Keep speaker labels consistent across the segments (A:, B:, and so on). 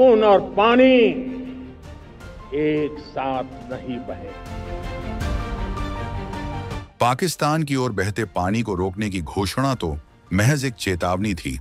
A: खून और पानी एक साथ नहीं बहे।
B: पाकिस्तान की ओर बहते पानी को रोकने की घोषणा तो महज एक चेतावनी थी।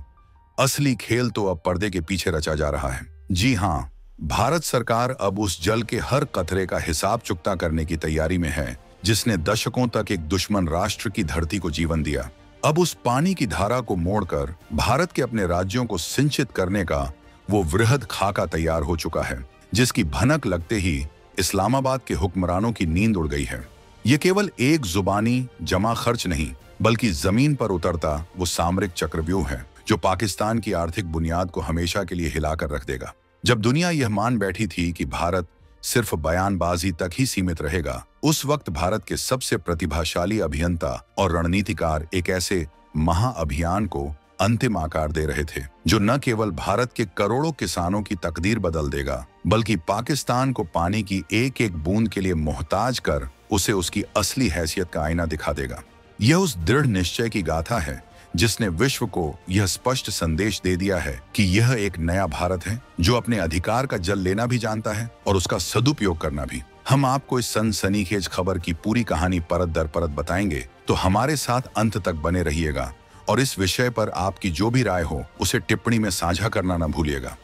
B: असली खेल तो अब पर्दे के पीछे रचा जा रहा है। जी हां, भारत सरकार अब उस जल के हर कतरे का हिसाब चुकता करने की तैयारी में है जिसने दशकों तक एक दुश्मन राष्ट्र की धरती को जीवन दिया। अब उस पानी की धारा को मोड़कर भारत के अपने राज्यों को सिंचित करने का वो वृहद खाका तैयार हो चुका है, जिसकी भनक लगते ही इस्लामाबाद के हुक्मरानों की नींद उड़ गई है। ये केवल एक जुबानी जमा खर्च नहीं, बल्कि जमीन पर उतरता वो सामरिक चक्रव्यूह है जो पाकिस्तान की आर्थिक बुनियाद को हमेशा के लिए हिलाकर रख देगा। जब दुनिया यह मान बैठी थी कि भारत सिर्फ बयानबाजी तक ही सीमित रहेगा, उस वक्त भारत के सबसे प्रतिभाशाली अभियंता और रणनीतिकार एक ऐसे महाअभियान को अंतिम आकार दे रहे थे जो न केवल भारत के करोड़ों किसानों की तकदीर बदल देगा, बल्कि पाकिस्तान को पानी की एक एक बूंद के लिए मोहताज कर उसे उसकी असली हैसियत का आईना दिखा देगा। यह उस दृढ़ निश्चय की गाथा है जिसने विश्व को यह स्पष्ट संदेश दे दिया है कि यह एक नया भारत है जो अपने अधिकार का जल लेना भी जानता है और उसका सदुपयोग करना भी। हम आपको इस सनसनीखेज खबर की पूरी कहानी परत दर परत बताएंगे, तो हमारे साथ अंत तक बने रहिएगा और इस विषय पर आपकी जो भी राय हो उसे टिप्पणी में साझा करना न भूलिएगा।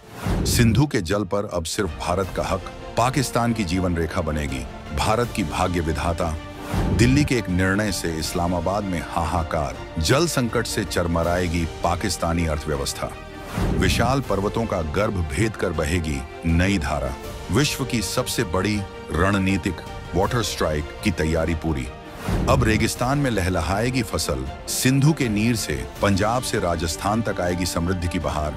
B: सिंधु के जल पर अब सिर्फ भारत का हक पाकिस्तान की जीवन रेखा बनेगी। भारत की भाग्य विधाता दिल्ली के एक निर्णय से इस्लामाबाद में हाहाकार, जल संकट से चरमराएगी पाकिस्तानी अर्थव्यवस्था। विशाल पर्वतों का गर्भ भेद कर बहेगी नई धारा। विश्व की सबसे बड़ी रणनीतिक वाटर स्ट्राइक की तैयारी पूरी। अब रेगिस्तान में लहलहाएगी फसल, सिंधु के नीर से पंजाब से राजस्थान तक आएगी समृद्धि की बहार।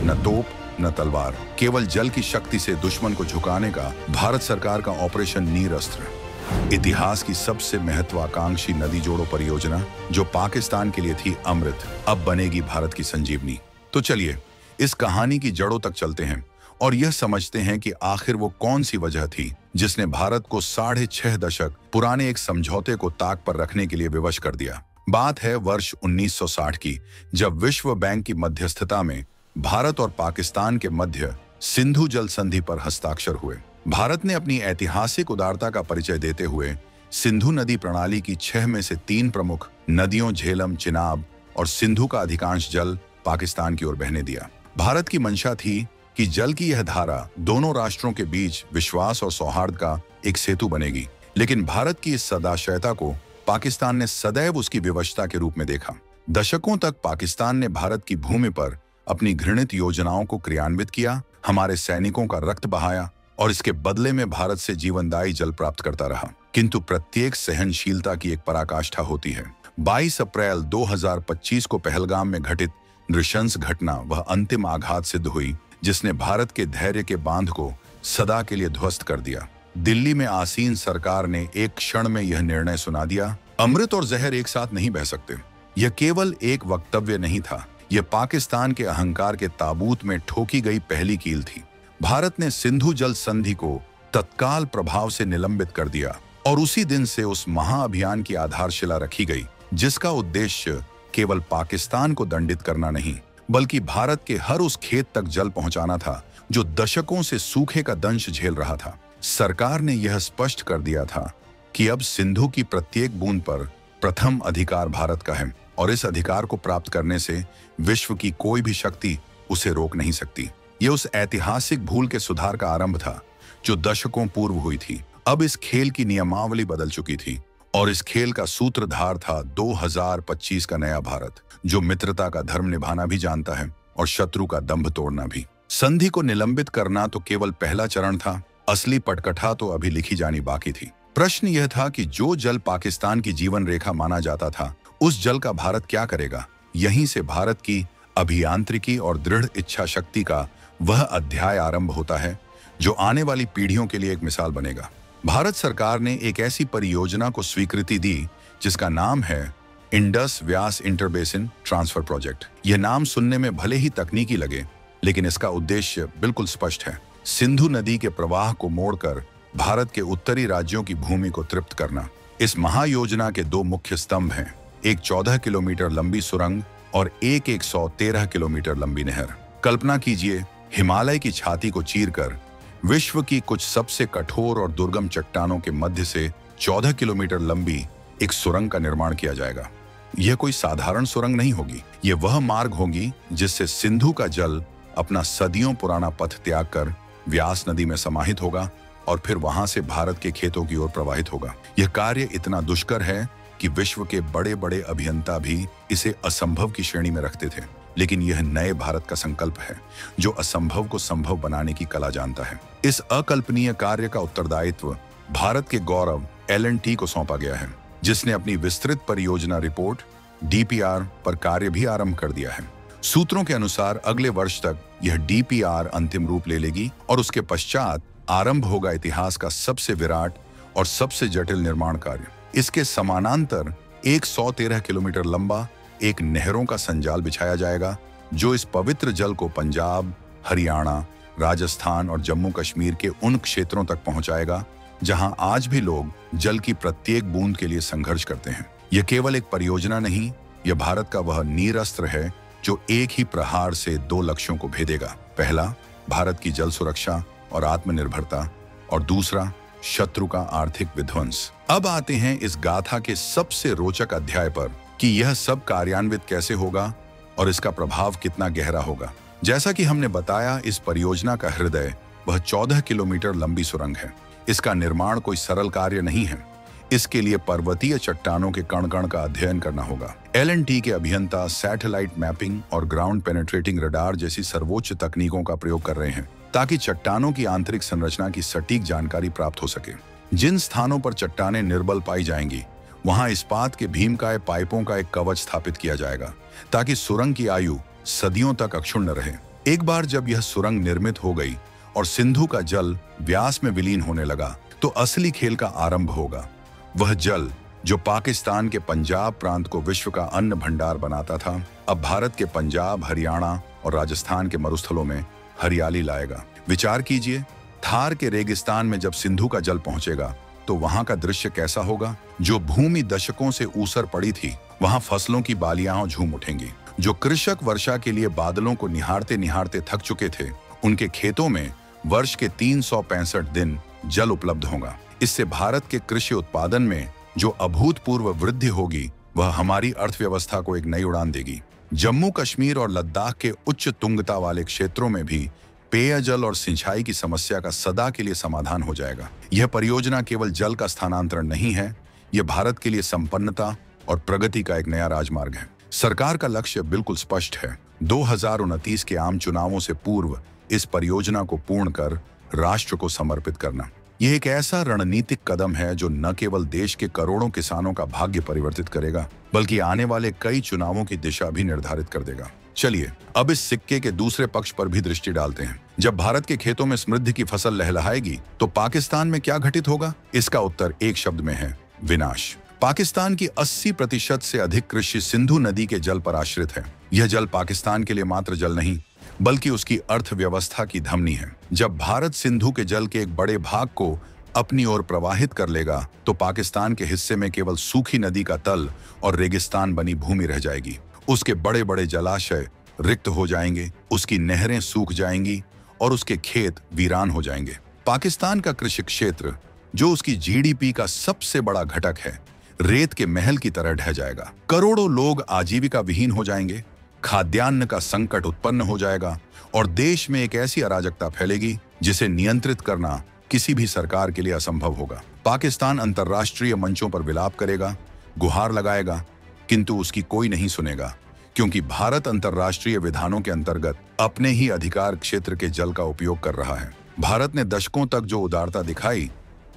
B: न तोप न तलवार, केवल जल की शक्ति से दुश्मन को झुकाने का भारत सरकार का ऑपरेशन नीर अस्त्र। इतिहास की सबसे महत्वाकांक्षी नदी जोड़ो परियोजना जो पाकिस्तान के लिए थी अमृत, अब बनेगी भारत की संजीवनी। तो चलिए इस कहानी की जड़ों तक चलते हैं और यह समझते हैं कि आखिर वो कौन सी वजह थी जिसने भारत को 6.5 दशक पुराने एक समझौते को ताक पर रखने के लिए विवश कर दिया। बात है वर्ष 1960 की, जब विश्व बैंक की मध्यस्थता में भारत और पाकिस्तान के मध्य सिंधु जल संधि पर हस्ताक्षर हुए। भारत ने अपनी ऐतिहासिक उदारता का परिचय देते हुए सिंधु नदी प्रणाली की 6 में से 3 प्रमुख नदियों झेलम, चिनाब और सिंधु का अधिकांश जल पाकिस्तान की ओर बहने दिया। भारत की मंशा थी कि जल की यह धारा दोनों राष्ट्रों के बीच विश्वास और सौहार्द का एक सेतु बनेगी, लेकिन भारत की इस सदाशयता को पाकिस्तान ने सदैव उसकी विवशता के रूप में देखा। दशकों तक पाकिस्तान ने भारत की भूमि पर अपनी घृणित योजनाओं को क्रियान्वित किया, हमारे सैनिकों का रक्त बहाया और इसके बदले में भारत से जीवनदायी जल प्राप्त करता रहा। किंतु प्रत्येक सहनशीलता की एक पराकाष्ठा होती है। 22 अप्रैल 2025 को पहलगाम में घटित नृशंस घटना वह अंतिम आघात सिद्ध हुई जिसने भारत के धैर्य के बांध को सदा के लिए ध्वस्त कर दिया। दिल्ली में आसीन सरकार ने एक क्षण में यह निर्णय सुना दिया, अमृत और जहर एक साथ नहीं बह सकते। यह केवल एक वक्तव्य नहीं था, यह पाकिस्तान के अहंकार के ताबूत में ठोकी गई पहली कील थी। भारत ने सिंधु जल संधि को तत्काल प्रभाव से निलंबित कर दिया और उसी दिन से उस महाअभियान की आधारशिला रखी गई जिसका उद्देश्य केवल पाकिस्तान को दंडित करना नहीं, बल्कि भारत के हर उस खेत तक जल पहुंचाना था जो दशकों से सूखे का दंश झेल रहा था। सरकार ने यह स्पष्ट कर दिया था कि अब सिंधु की प्रत्येक बूंद पर प्रथम अधिकार भारत का है और इस अधिकार को प्राप्त करने से विश्व की कोई भी शक्ति उसे रोक नहीं सकती। यह उस ऐतिहासिक भूल के सुधार का आरंभ था जो दशकों पूर्व हुई थी। अब इस खेल की नियमावली बदल चुकी थी और इस खेल का सूत्रधार था 2025 का नया भारत जो मित्रता का धर्म निभाना भी जानता है और शत्रु का दंभ तोड़ना भी। संधि को निलंबित करना तो केवल पहला चरण था, असली पटकथा तो अभी लिखी जानी बाकी थी। प्रश्न यह था कि जो जल पाकिस्तान की जीवन रेखा माना जाता था, उस जल का भारत क्या करेगा। यहीं से भारत की अभियांत्रिकी और दृढ़ इच्छा शक्ति का वह अध्याय आरंभ होता है जो आने वाली पीढ़ियों के लिए एक मिसाल बनेगा। भारत सरकार ने एक ऐसी परियोजना को स्वीकृति दी जिसका नाम है इंडस व्यास इंटरबेसिन ट्रांसफर प्रोजेक्ट। यह नाम सुनने में भले ही तकनीकी लगे, लेकिन इसका उद्देश्य बिल्कुल स्पष्ट है, सिंधु नदी के प्रवाह को मोड़कर भारत के उत्तरी राज्यों की भूमि को तृप्त करना। इस महायोजना के 2 मुख्य स्तंभ हैं, एक 14 किलोमीटर लंबी सुरंग और एक 113 किलोमीटर लंबी नहर। कल्पना कीजिए, हिमालय की छाती को चीरकर विश्व की कुछ सबसे कठोर और दुर्गम चट्टानों के मध्य से 14 किलोमीटर लंबी एक सुरंग का निर्माण किया जाएगा। यह कोई साधारण सुरंग नहीं होगी, यह वह मार्ग होगी जिससे सिंधु का जल अपना सदियों पुराना पथ त्याग कर व्यास नदी में समाहित होगा और फिर वहां से भारत के खेतों की ओर प्रवाहित होगा। यह कार्य इतना दुष्कर है कि विश्व के बड़े बड़े अभियंता भी इसे असंभव की श्रेणी में रखते थे, लेकिन यह नए भारत का संकल्प है जो असंभव को संभव बनाने की कला जानता है। इस अकल्पनीय कार्य का उत्तरदायित्व भारत के गौरव L&T को सौंपा गया है, जिसने अपनी विस्तृत परियोजना रिपोर्ट DPR पर कार्य भी आरंभ कर दिया है। सूत्रों के अनुसार अगले वर्ष तक यह DPR अंतिम रूप ले लेगी और उसके पश्चात आरंभ होगा इतिहास का सबसे विराट और सबसे जटिल निर्माण कार्य। इसके समानांतर 113 किलोमीटर लंबा एक नहरों का संजाल बिछाया जाएगा जो इस पवित्र जल को पंजाब, हरियाणा, राजस्थान और जम्मू कश्मीर के उन क्षेत्रों तक पहुंचाएगा जहां आज भी लोग जल की प्रत्येक बूंद के लिए संघर्ष करते हैं। यह केवल एक परियोजना नहीं, यह भारत का वह नीरअस्त्र है जो एक ही प्रहार से 2 लक्ष्यों को भेदेगा। पहला, भारत की जल सुरक्षा और आत्मनिर्भरता, और दूसरा, शत्रु का आर्थिक विध्वंस। अब आते हैं इस गाथा के सबसे रोचक अध्याय पर कि यह सब कार्यान्वित कैसे होगा और इसका प्रभाव कितना गहरा होगा। जैसा कि हमने बताया, इस परियोजना का हृदय वह 14 किलोमीटर लंबी सुरंग है। इसका निर्माण कोई सरल कार्य नहीं है। इसके लिए पर्वतीय चट्टानों के कण-कण का अध्ययन करना होगा। L&T के अभियंता सैटेलाइट मैपिंग और ग्राउंड पेनिट्रेटिंग रडार जैसी सर्वोच्च तकनीकों का प्रयोग कर रहे हैं ताकि चट्टानों की आंतरिक संरचना की सटीक जानकारी प्राप्त हो सके। जिन स्थानों पर चट्टानें निर्बल पाई जाएंगी, वहां इस्पात के भीमकाय पाइपों का एक कवच स्थापित किया जाएगा ताकि सुरंग की आयु सदियों तक अक्षुण्ण रहे। एक बार जब यह सुरंग निर्मित हो गई और सिंधु का जल व्यास में विलीन होने लगा, तो असली खेल का आरंभ होगा। वह जल जो पाकिस्तान के पंजाब प्रांत को विश्व का अन्न भंडार बनाता था, अब भारत के पंजाब, हरियाणा और राजस्थान के मरुस्थलों में हरियाली लाएगा। विचार कीजिए, थार के रेगिस्तान में जब सिंधु का जल पहुंचेगा तो वहां का दृश्य कैसा होगा। जो भूमि दशकों से ऊसर पड़ी थी, वहां फसलों की बालियां झूम उठेंगी। जो कृषक वर्षा के लिए बादलों को निहारते निहारते थक चुके थे, उनके खेतों में वर्ष के 365 दिन जल उपलब्ध होगा। इससे भारत के कृषि उत्पादन में जो अभूतपूर्व वृद्धि होगी, वह हमारी अर्थव्यवस्था को एक नई उड़ान देगी। जम्मू कश्मीर और लद्दाख के उच्च तुंगता वाले क्षेत्रों में भी पेयजल और सिंचाई की समस्या का सदा के लिए समाधान हो जाएगा। यह परियोजना केवल जल का स्थानांतरण नहीं है, यह भारत के लिए संपन्नता और प्रगति का एक नया राजमार्ग है। सरकार का लक्ष्य बिल्कुल स्पष्ट है, 2029 के आम चुनावों से पूर्व इस परियोजना को पूर्ण कर राष्ट्र को समर्पित करना। यह एक ऐसा रणनीतिक कदम है जो न केवल देश के करोड़ों किसानों का भाग्य परिवर्तित करेगा, बल्कि आने वाले कई चुनावों की दिशा भी निर्धारित कर देगा। चलिए अब इस सिक्के के दूसरे पक्ष पर भी दृष्टि डालते हैं। जब भारत के खेतों में समृद्धि की फसल लहलहाएगी, तो पाकिस्तान में क्या घटित होगा? इसका उत्तर एक शब्द में है, विनाश। पाकिस्तान की 80% से अधिक कृषि सिंधु नदी के जल पर आश्रित है। यह जल पाकिस्तान के लिए मात्र जल नहीं, बल्कि उसकी अर्थव्यवस्था की धमनी है। जब भारत सिंधु के जल के एक बड़े भाग को अपनी ओर प्रवाहित कर लेगा, तो पाकिस्तान के हिस्से में केवल सूखी नदी का तल और रेगिस्तान बनी भूमि रह जाएगी। उसके बड़े बड़े जलाशय रिक्त हो जाएंगे, उसकी नहरें सूख जाएंगी और उसके खेत वीरान हो जाएंगे। पाकिस्तान का कृषि क्षेत्र, जो उसकी GDP का सबसे बड़ा घटक है, रेत के महल की तरह ढह जाएगा। करोड़ों लोग आजीविका विहीन हो जाएंगे, खाद्यान्न का संकट उत्पन्न हो जाएगा और देश में एक ऐसी अराजकता फैलेगी जिसे नियंत्रित करना किसी भी सरकार के लिए असंभव होगा। पाकिस्तान अंतर्राष्ट्रीय मंचों पर विलाप करेगा, गुहार लगाएगा, किंतु उसकी कोई नहीं सुनेगा, क्योंकि भारत अंतर्राष्ट्रीय विधानों के अंतर्गत अपने ही अधिकार क्षेत्र के जल का उपयोग कर रहा है। भारत ने दशकों तक जो उदारता दिखाई,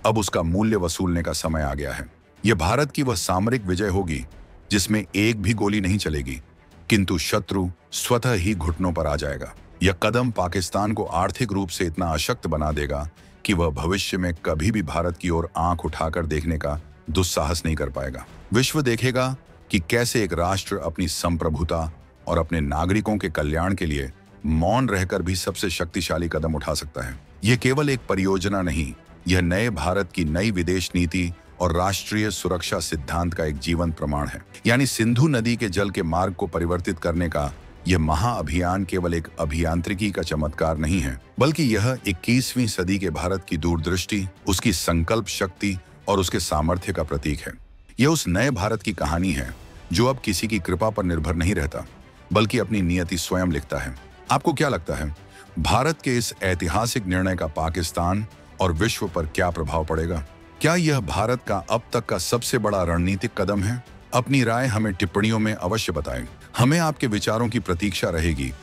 B: अब उसका मूल्य वसूलने का समय आ गया है। यह भारत की वह सामरिक विजय होगी जिसमें एक भी गोली नहीं चलेगी, किंतु शत्रु स्वतः ही घुटनों पर आ जाएगा। यह कदम पाकिस्तान को आर्थिक रूप से इतना अशक्त बना देगा कि वह भविष्य में कभी भी भारत की ओर आंख उठाकर देखने का दुस्साहस नहीं कर पाएगा। विश्व देखेगा कि कैसे एक राष्ट्र अपनी संप्रभुता और अपने नागरिकों के कल्याण के लिए मौन रहकर भी सबसे शक्तिशाली कदम उठा सकता है। यह केवल एक परियोजना नहीं, यह नए भारत की नई विदेश नीति और राष्ट्रीय सुरक्षा सिद्धांत का एक जीवंत प्रमाण है। यानी सिंधु नदी के जल के मार्ग को परिवर्तित करने का यह महाअभियान केवल एक अभियांत्रिकी का चमत्कार नहीं है, बल्कि यह 21वीं सदी के भारत की दूरदृष्टि, उसकी संकल्प शक्ति और उसके सामर्थ्य का प्रतीक है। यह उस नए भारत की कहानी है जो अब किसी की कृपा पर निर्भर नहीं रहता, बल्कि अपनी नियति स्वयं लिखता है। आपको क्या लगता है, भारत के इस ऐतिहासिक निर्णय का पाकिस्तान और विश्व पर क्या प्रभाव पड़ेगा? क्या यह भारत का अब तक का सबसे बड़ा रणनीतिक कदम है? अपनी राय हमें टिप्पणियों में अवश्य बताएं। हमें आपके विचारों की प्रतीक्षा रहेगी।